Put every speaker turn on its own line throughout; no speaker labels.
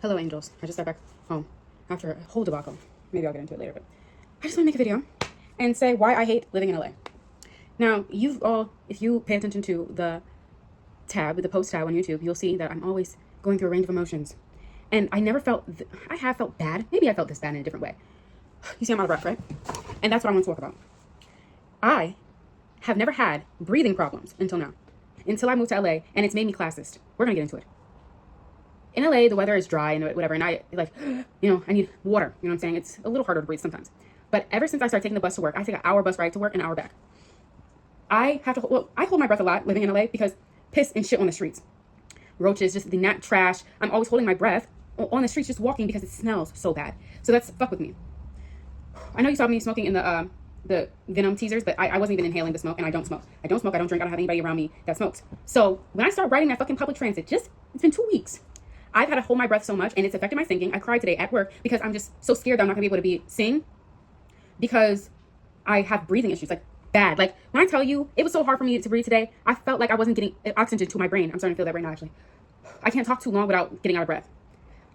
Hello, angels. I just got back home after a whole debacle. Maybe I'll get into it later, but I just want to make a video and say why I hate living in LA. Now, you've all, if you pay attention to the tab, the post tab on YouTube, you'll see that I'm always going through a range of emotions. And I never felt, I have felt bad. Maybe I felt this bad in a different way. You see, I'm out of breath, right? And that's what I want to talk about. I have never had breathing problems until now. Until I moved to LA, and it's made me classist. We're going to get into it. In LA, the weather is dry and whatever, and I, like, I need water. You know what I'm saying? It's a little harder to breathe sometimes. But ever since I started taking the bus to work, I take an hour bus ride to work, an hour back. I have to, I hold my breath a lot living in LA because piss and shit on the streets. Roaches, just the nat trash. I'm always holding my breath on the streets just walking because it smells so bad. So that's fuck with me. I know you saw me smoking in the Venom teasers, but I wasn't even inhaling the smoke, and I don't smoke. I don't smoke, I don't drink, I don't have anybody around me that smokes. So when I start riding that fucking public transit, it's been 2 weeks. I've had to hold my breath so much, and it's affected my thinking. I cried today at work because I'm just so scared that I'm not gonna be able to sing because I have breathing issues, like bad. Like when I tell you, it was so hard for me to breathe today. I felt like I wasn't getting oxygen to my brain. I'm starting to feel that right now, actually. I can't talk too long without getting out of breath.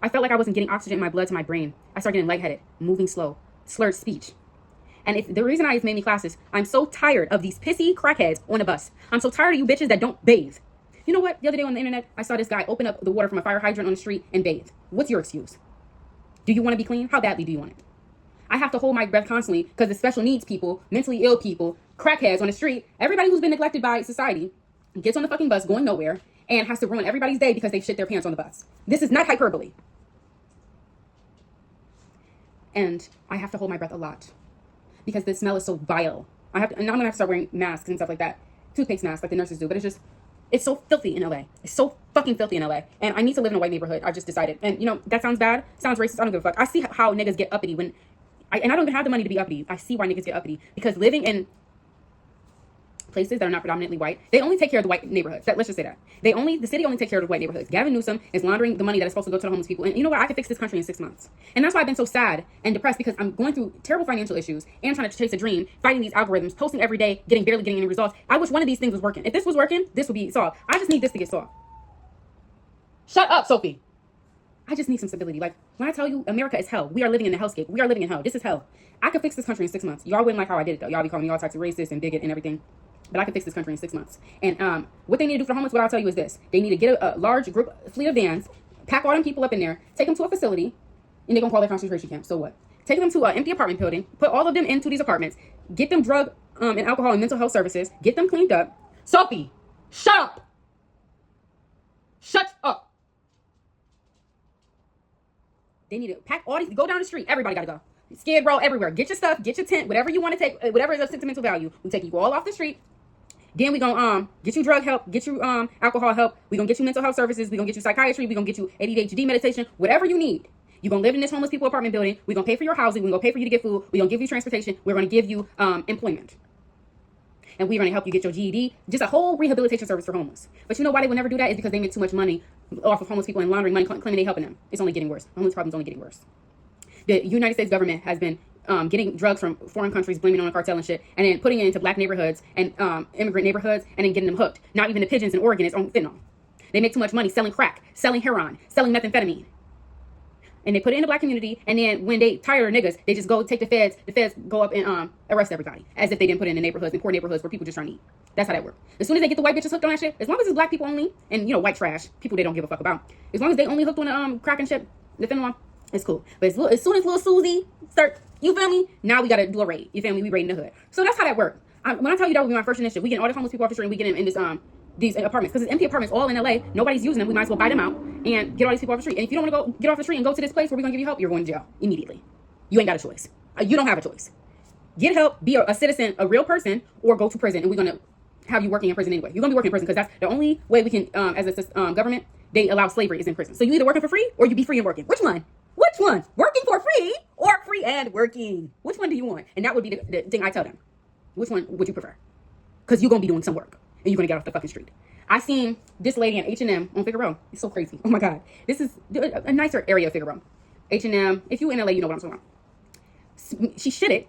I felt like I wasn't getting oxygen in my blood to my brain. I started getting lightheaded, moving slow, slurred speech. And if the reason it's made me class is I'm so tired of these pissy crackheads on the bus. I'm so tired of you bitches that don't bathe. You know what? The other day on the internet, I saw this guy open up the water from a fire hydrant on the street and bathe. What's your excuse? Do you want to be clean? How badly do you want it? I have to hold my breath constantly because the special needs people, mentally ill people, crackheads on the street, everybody who's been neglected by society gets on the fucking bus going nowhere and has to ruin everybody's day because they shit their pants on the bus. This is not hyperbole. And I have to hold my breath a lot because the smell is so vile. And I'm going to have to start wearing masks and stuff like that. Toothpaste masks like the nurses do, but it's so filthy in LA. It's so fucking filthy in LA. And I need to live in a white neighborhood. I just decided. And that sounds bad. Sounds racist. I don't give a fuck. I see how niggas get uppity and I don't even have the money to be uppity. I see why niggas get uppity. Because living in places that are not predominantly white, they only take care of the white neighborhoods. Let's just say that. The city only takes care of the white neighborhoods. Gavin Newsom is laundering the money that is supposed to go to the homeless people. And you know what? I could fix this country in 6 months. And that's why I've been so sad and depressed because I'm going through terrible financial issues and trying to chase a dream, fighting these algorithms, posting every day, barely getting any results. I wish one of these things was working. If this was working, this would be solved. I just need this to get solved. Shut up, Sophie. I just need some stability. Like, when I tell you America is hell, we are living in the hellscape. We are living in hell. This is hell. I could fix this country in 6 months. Y'all wouldn't like how I did it, though. Y'all be calling me all types of racist and bigot and everything. But I can fix this country in 6 months. And what they need to do for the homeless, what I'll tell you is this. They need to get a large fleet of vans, pack all them people up in there, take them to a facility, and they're going to call their concentration camp. So what? Take them to an empty apartment building, put all of them into these apartments, get them drug and alcohol and mental health services, get them cleaned up. Sophie, shut up. Shut up. They need to pack all these, go down the street. Everybody got to go. Skid Row everywhere. Get your stuff, get your tent, whatever you want to take, whatever is of sentimental value. We take you all off the street. Then we gonna get you drug help, get you alcohol help. We gonna get you mental health services. We gonna get you psychiatry. We gonna get you ADHD meditation, whatever you need. You gonna live in this homeless people apartment building. We gonna pay for your housing. We gonna pay for you to get food. We gonna give you transportation. We're gonna give you employment. And we're gonna help you get your GED. Just a whole rehabilitation service for homeless. But you know why they would never do that? Is because they make too much money off of homeless people and laundering money, claiming they helping them. It's only getting worse. Homeless problem's only getting worse. The United States government has been getting drugs from foreign countries, blaming it on a cartel and shit, and then putting it into black neighborhoods and immigrant neighborhoods, and then getting them hooked. Not even the pigeons in Oregon is on fentanyl. They make too much money selling crack, selling heroin, selling methamphetamine. And they put it in the black community, and then when they tire of niggas, they just go take the feds go up and arrest everybody, as if they didn't put it in the neighborhoods, in poor neighborhoods where people just trying to eat. That's how that works. As soon as they get the white bitches hooked on that shit, as long as it's black people only, and white trash, people they don't give a fuck about, as long as they only hooked on the crack and shit, the fentanyl, it's cool. But as soon as little Susie start, you feel me? Now we gotta do a raid. You feel me? We raiding the hood. So that's how that works. When I tell you that would be my first initiative, we get all the homeless people off the street and we get them in this these apartments, because it's empty apartments all in LA. Nobody's using them. We might as well buy them out and get all these people off the street. And if you don't want to go get off the street and go to this place where we're gonna give you help, you're going to jail immediately. You ain't got a choice. You don't have a choice. Get help, be a citizen, a real person, or go to prison, and we're gonna have you working in prison anyway. You're gonna be working in prison because that's the only way we can, as a government, they allow slavery is in prison. So you either working for free or you be free and working. Which one? Which one? Working for free or free and working? Which one do you want? And that would be the thing I tell them. Which one would you prefer? Because you're going to be doing some work and you're going to get off the fucking street. I seen this lady in H&M on Figueroa. It's so crazy. Oh my God. This is a nicer area of Figueroa. H&M. If you in LA, you know what I'm talking about. She shit it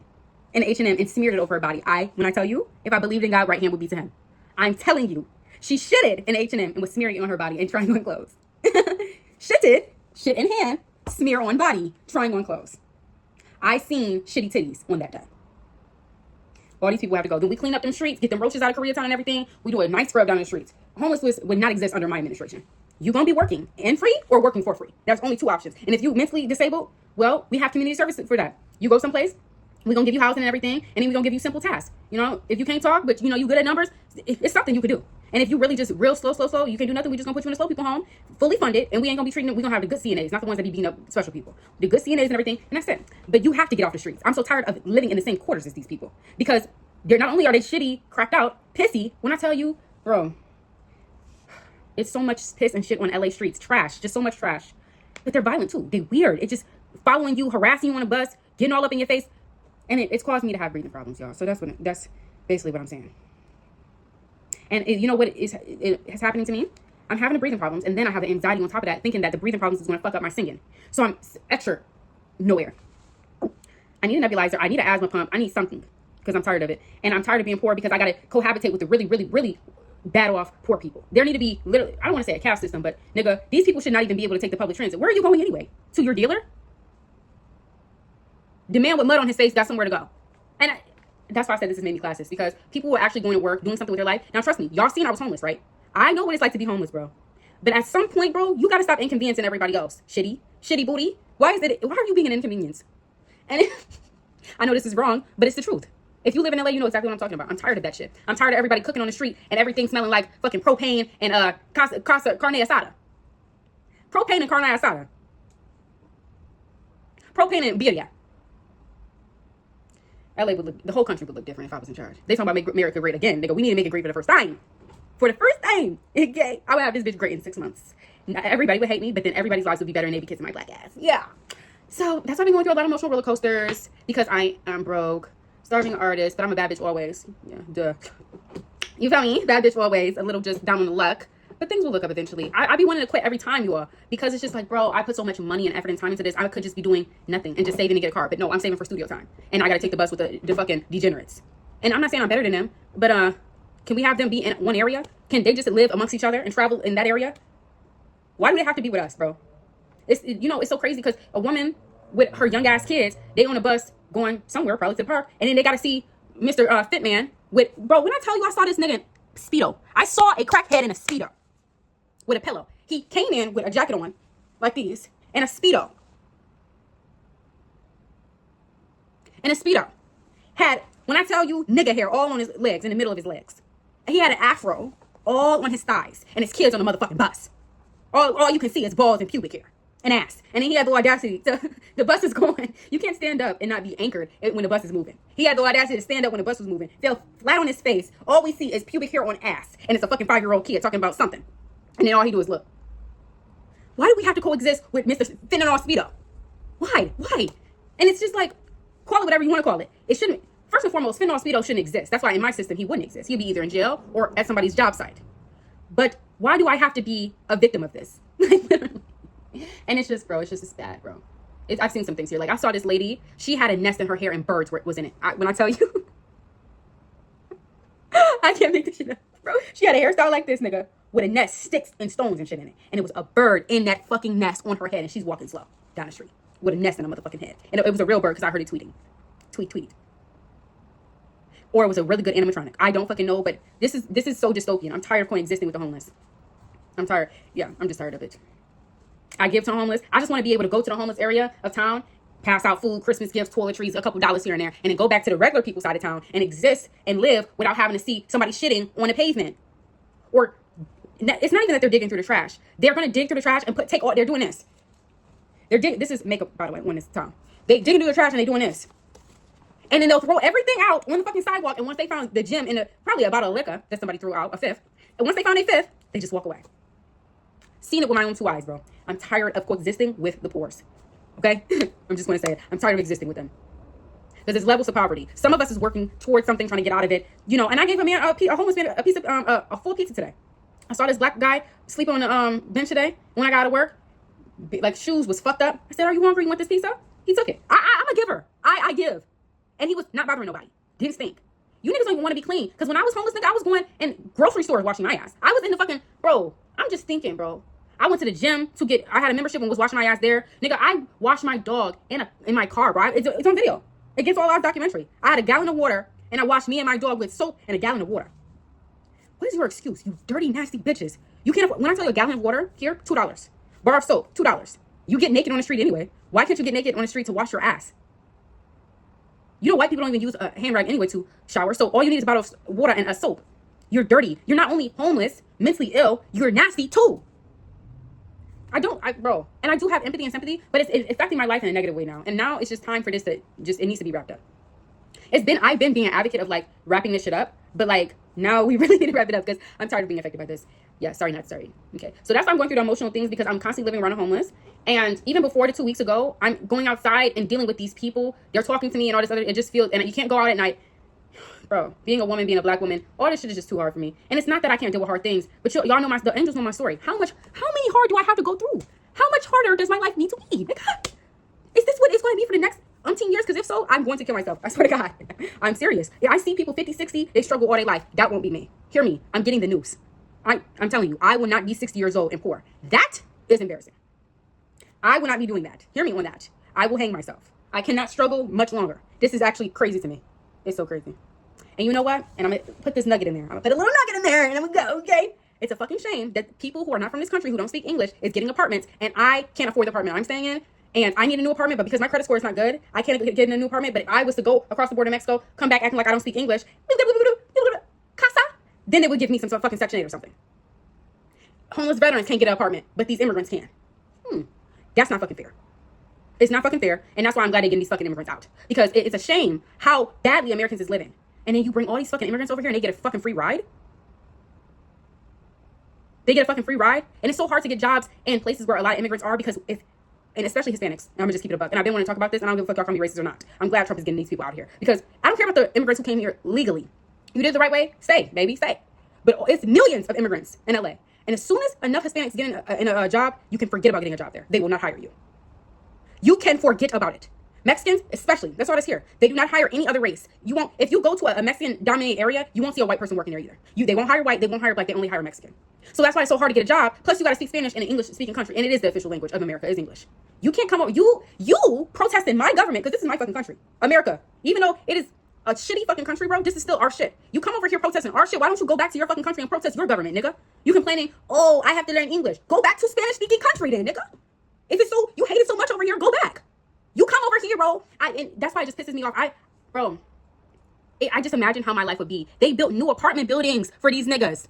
in H&M and smeared it over her body. When I tell you, if I believed in God, right hand would be to him. I'm telling you. She shitted in H&M and was smearing it on her body and trying on clothes. Shitted shit in hand, smear on body, trying on clothes. I seen shitty titties on that day. All these people have to go. Then we clean up them streets, get them roaches out of Koreatown and everything. We do a nice scrub down the streets. Homelessness would not exist under my administration. You're going to be working and free or working for free. There's only two options. And if you're mentally disabled, well, we have community services for that. You go someplace, we're going to give you housing and everything, and then we're going to give you simple tasks. You know, if you can't talk, but, you know, you good at numbers, it's something you could do. And if you really just real slow, you can't do nothing, we just going to put you in a slow people home, fully funded, and we ain't going to be treating them. We're going to have the good CNAs, not the ones that be beating up special people. The good CNAs and everything, and that's it. But you have to get off the streets. I'm so tired of living in the same quarters as these people. Because they're not only are they shitty, cracked out, pissy, when I tell you, bro, it's so much piss and shit on LA streets, trash, just so much trash. But they're violent too. They're weird. It's just following you, harassing you on a bus, getting all up in your face. And it's caused me to have breathing problems, y'all. So that's basically what I'm saying. And you know what is happening to me? I'm having the breathing problems, and then I have the anxiety on top of that, thinking that the breathing problems is going to fuck up my singing. So I'm extra nowhere. I need a nebulizer. I need an asthma pump. I need something because I'm tired of it. And I'm tired of being poor because I got to cohabitate with the really, really, really bad off poor people. There need to be literally, I don't want to say a caste system, but nigga, these people should not even be able to take the public transit. Where are you going anyway? To your dealer? The man with mud on his face got somewhere to go. And that's why I said this is made me classist, because people were actually going to work, doing something with their life. Now, trust me, y'all seen I was homeless, right? I know what it's like to be homeless, bro. But at some point, bro, you got to stop inconveniencing everybody else. Shitty booty. Why are you being an inconvenience? And I know this is wrong, but it's the truth. If you live in LA, you know exactly what I'm talking about. I'm tired of that shit. I'm tired of everybody cooking on the street and everything smelling like fucking propane and carne asada. Propane and carne asada. Propane and birria. LA would look, the whole country would look different if I was in charge. They talking about make America great again. They go, we need to make it great for the first time. For the first time. Okay. I would have this bitch great in 6 months. Everybody would hate me, but then everybody's lives would be better and they'd be kissing my black ass. Yeah. So that's why I've been going through a lot of emotional roller coasters, because I am broke, starving artist, but I'm a bad bitch always. Yeah, duh. You feel me? Bad bitch always. A little just down on the luck. But things will look up eventually. I be wanting to quit every time, you all, because it's just like, bro, I put so much money and effort and time into this. I could just be doing nothing and just saving to get a car. But no, I'm saving for studio time. And I got to take the bus with the fucking degenerates. And I'm not saying I'm better than them, but can we have them be in one area? Can they just live amongst each other and travel in that area? Why do they have to be with us, bro? It's so crazy, because a woman with her young ass kids, they on a bus going somewhere, probably to the park, and then they got to see Mr. Fitman with, bro, when I tell you I saw this nigga in Speedo, I saw a crackhead in a Speedo with a pillow. He came in with a jacket on, like these, and a Speedo. And a Speedo. Had, when I tell you, nigga hair all on his legs, in the middle of his legs. He had an afro all on his thighs, and his kids on the motherfucking bus. All you can see is balls and pubic hair and ass. And then he had the audacity to, the bus is going. You can't stand up and not be anchored when the bus is moving. He had the audacity to stand up when the bus was moving, fell flat on his face. All we see is pubic hair on ass. And it's a fucking 5-year-old kid talking about something. And then all he do is look. Why do we have to coexist with Mr. Fentanyl Speedo? Why? And it's just like, call it whatever you want to call it. It shouldn't. First and foremost, Fentanyl Speedo shouldn't exist. That's why in my system he wouldn't exist. He'd be either in jail or at somebody's job site. But why do I have to be a victim of this? And it's just, bro, it's just bad, bro. I've seen some things here. Like, I saw this lady. She had a nest in her hair and birds was in it. When I tell you, I can't make this shit up, bro. She had a hairstyle like this, nigga, with a nest, sticks and stones and shit in it. And it was a bird in that fucking nest on her head. And she's walking slow down the street with a nest in her motherfucking head. And it was a real bird, because I heard it tweeting. Tweet. Or it was a really good animatronic. I don't fucking know, but this is so dystopian. I'm tired of coexisting with the homeless. I'm tired. Yeah, I'm just tired of it. I give to the homeless. I just want to be able to go to the homeless area of town, pass out food, Christmas gifts, toiletries, a couple dollars here and there, and then go back to the regular people side of town and exist and live without having to see somebody shitting on the pavement. Or it's not even that they're digging through the trash. They're going to dig through the trash and they're doing this. This is makeup, by the way, when it's time. They digging through the trash and they doing this. And then they'll throw everything out on the fucking sidewalk. And once they found the gym in probably a bottle of liquor that somebody threw out, a fifth. And once they found a fifth, they just walk away. Seen it with my own 2 eyes, bro. I'm tired of coexisting with the poors. Okay? I'm just going to say it. I'm tired of existing with them. Because there's levels of poverty. Some of us is working towards something, trying to get out of it. And I gave a homeless man a piece of a full pizza today. I saw this black guy sleeping on the bench today when I got out of work. Like, shoes was fucked up. I said, are you hungry? You want this pizza? He took it. I'm a giver. I give. And he was not bothering nobody. Didn't stink. You niggas don't even want to be clean. Because when I was homeless, nigga, I was going in grocery stores washing my ass. I was in the fucking, bro, I'm just thinking, bro. I went to the gym to get, I had a membership and was washing my ass there. Nigga, I washed my dog in my car, bro. It's on video. Against all odds documentary. I had a gallon of water and I washed me and my dog with soap and a gallon of water. What is your excuse, you dirty, nasty bitches? You can't afford, when I tell you a gallon of water here, $2. Bar of soap, $2. You get naked on the street anyway. Why can't you get naked on the street to wash your ass? You know, white people don't even use a hand rag anyway to shower. So all you need is a bottle of water and a soap. You're dirty. You're not only homeless, mentally ill, you're nasty too. Bro, and I do have empathy and sympathy, but it's affecting my life in a negative way now. And now it's just time for this it needs to be wrapped up. I've been being an advocate of like wrapping this shit up, but like now we really need to wrap it up because I'm tired of being affected by this. Yeah, sorry, not sorry. Okay, so that's why I'm going through the emotional things because I'm constantly living around homeless. And even before the 2 weeks ago, I'm going outside and dealing with these people. They're talking to me and all this other, it just feels, and you can't go out at night. Bro, being a woman, being a black woman, all this shit is just too hard for me. And it's not that I can't deal with hard things, but y'all know the angels know my story. How many hard do I have to go through? How much harder does my life need to be? Is this what it's going to be for the next umpteen years? Because if so, I'm going to kill myself. I swear to God. I'm serious. Yeah, I see people 50, 60, they struggle all their life. That won't be me. Hear me. I'm getting the news. I'm telling you, I will not be 60 years old and poor. That is embarrassing. I will not be doing that. Hear me on that. I will hang myself. I cannot struggle much longer. This is actually crazy to me. It's so crazy. And you know what? And I'm going to put this nugget in there. I'm going to put a little nugget in there and I'm going to go, okay? It's a fucking shame that people who are not from this country, who don't speak English, is getting apartments and I can't afford the apartment I'm staying in. And I need a new apartment, but because my credit score is not good, I can't get in a new apartment. But if I was to go across the border to Mexico, come back acting like I don't speak English, casa, then they would give me some fucking Section 8 or something. Homeless veterans can't get an apartment, but these immigrants can. That's not fucking fair. It's not fucking fair. And that's why I'm glad they're getting these fucking immigrants out. Because it's a shame how badly Americans is living. And then you bring all these fucking immigrants over here and they get a fucking free ride. They get a fucking free ride. And it's so hard to get jobs in places where a lot of immigrants are because and especially Hispanics. I'm gonna just keep it a buck. And I've been wanting to talk about this and I don't give a fuck y'all call me racist or not. I'm glad Trump is getting these people out here. Because I don't care about the immigrants who came here legally. You did it the right way, stay, baby, stay. But it's millions of immigrants in LA. And as soon as enough Hispanics get in a job, you can forget about getting a job there. They will not hire you. You can forget about it. Mexicans, especially, that's why it's here. They do not hire any other race. You won't, if you go to a Mexican-dominated area, you won't see a white person working there either. They won't hire white, they won't hire black, they only hire Mexican. So that's why it's so hard to get a job. Plus, you got to speak Spanish in an English-speaking country, and it is the official language of America is English. You can't come over. You protesting my government because this is my fucking country, America. Even though it is a shitty fucking country, bro, this is still our shit. You come over here protesting our shit. Why don't you go back to your fucking country and protest your government, nigga? You complaining, oh, I have to learn English. Go back to Spanish-speaking country then, nigga. If it's so, you hate it so much over here, go back. You come over here, bro. And that's why it just pisses me off. I just imagine how my life would be. They built new apartment buildings for these niggas.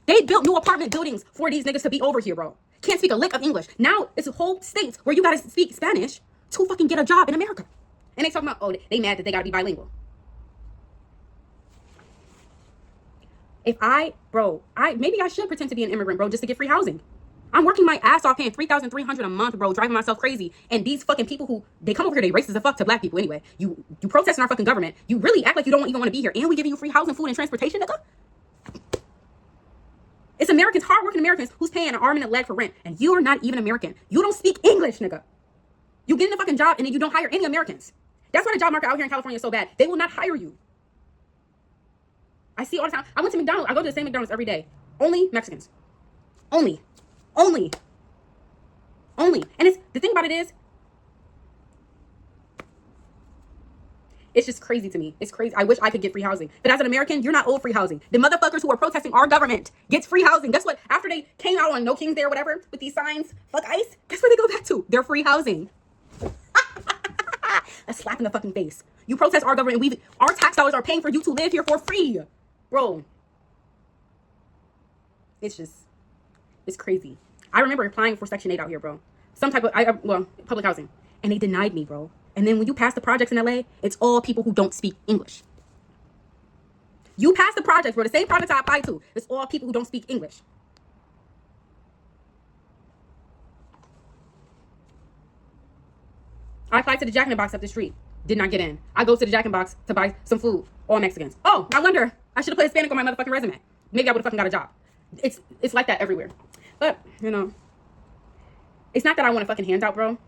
They built new apartment buildings for these niggas to be over here, bro. Can't speak a lick of English. Now it's a whole state where you gotta speak Spanish to fucking get a job in America. And they talking about, oh, they mad that they gotta be bilingual. Maybe I should pretend to be an immigrant, bro, just to get free housing. I'm working my ass off paying $3,300 a month, bro, driving myself crazy. And these fucking people who, they come over here, they racist as fuck to black people anyway. You protesting our fucking government. You really act like you don't even want to be here. And we giving you free housing, food, and transportation, nigga? It's Americans, hardworking Americans, who's paying an arm and a leg for rent. And you're not even American. You don't speak English, nigga. You get in a fucking job and then you don't hire any Americans. That's why the job market out here in California is so bad. They will not hire you. I see all the time. I went to McDonald's. I go to the same McDonald's every day. Only Mexicans. Only. And the thing about it is, it's just crazy to me. It's crazy. I wish I could get free housing. But as an American, you're not owed free housing. The motherfuckers who are protesting our government gets free housing. Guess what? After they came out on No Kings Day or whatever with these signs, fuck ICE, guess where they go back to? Their free housing. A slap in the fucking face. You protest our government. Our tax dollars are paying for you to live here for free. Bro. It's crazy. I remember applying for Section 8 out here, bro. Some type of, public housing. And they denied me, bro. And then when you pass the projects in LA, it's all people who don't speak English. You pass the projects, bro. The same projects I applied to. It's all people who don't speak English. I applied to the Jack in the Box up the street. Did not get in. I go to the Jack in the Box to buy some food. All Mexicans. Oh, I wonder. I should have put Hispanic on my motherfucking resume. Maybe I would have fucking got a job. It's like that everywhere. But, it's not that I want a fucking handout, bro.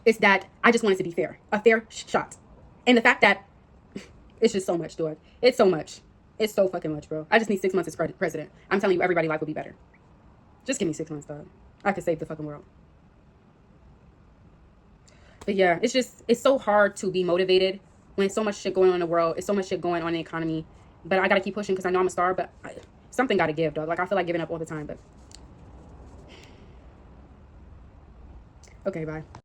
It's that I just want it to be fair. A fair shot. And the fact that it's just so much, dog. It's so much. It's so fucking much, bro. I just need 6 months as president. I'm telling you, everybody's life will be better. Just give me 6 months, dog. I could save the fucking world. But yeah, it's so hard to be motivated when so much shit going on in the world. It's so much shit going on in the economy. But I gotta keep pushing because I know I'm a star. But something gotta give, dog. Like, I feel like giving up all the time. But okay, bye.